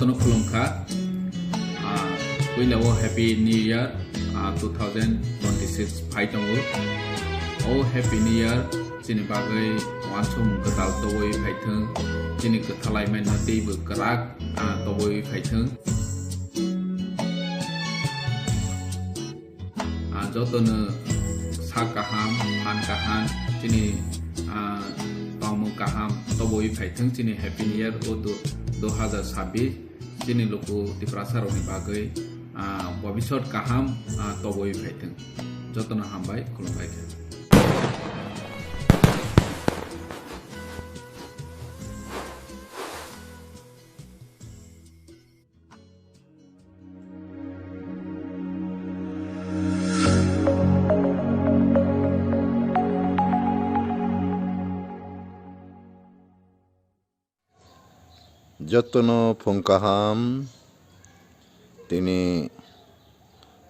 Jottono Khulumkha. We love Happy New Year 2026 Phaitongo. Oh Happy New Year. Chini bagai wansum ketal towoi phaithung. Chini kethalai main hati bergerak towoi phaithung. Jottono Kha Kaham Tai Chini Kaham Kaham towoi phaithung. Chini Happy New Year 2026 chini loko diprasar oni bagai bobisot kaham toboi phaithung Jottono hambai khulumbai kha. Jottono Kaham tini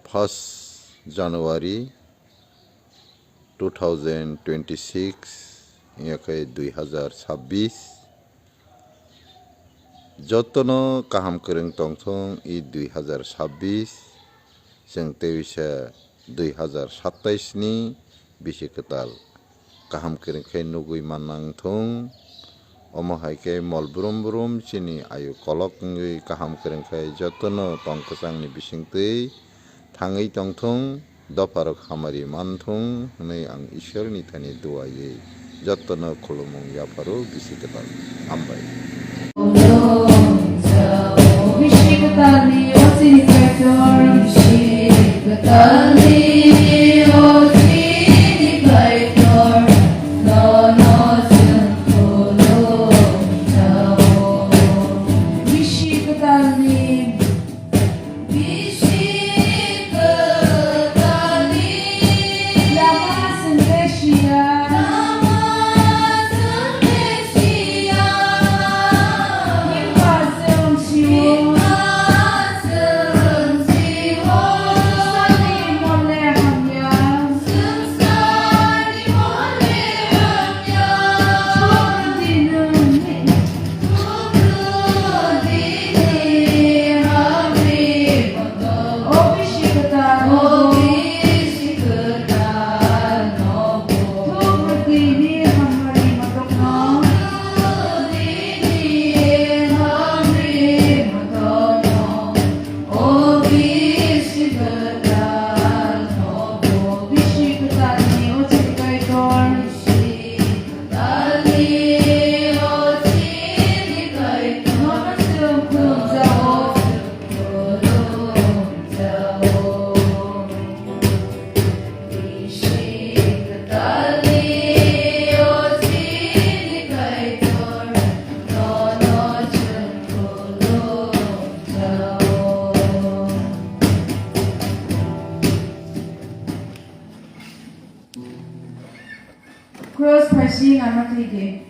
1st January 2026 yakai 2026 Jottono kaham kereng tongthong i 2026 jeng tewisa 2027 ni Bisi Kwtalni kaham kereng khai nugui manang thong omo haike mol brum chini ayu kolok ngui kaham kereng khai Jottono tongkachangni bisingtwi thangui tongthong doparo khamari manthong hnei ang ishorni thani duaye Jottono khulumung Yapharu Bisi Kwtalni hambai. Bisi Kwtalni Bisi Kwtalni Cross pressing amatlige.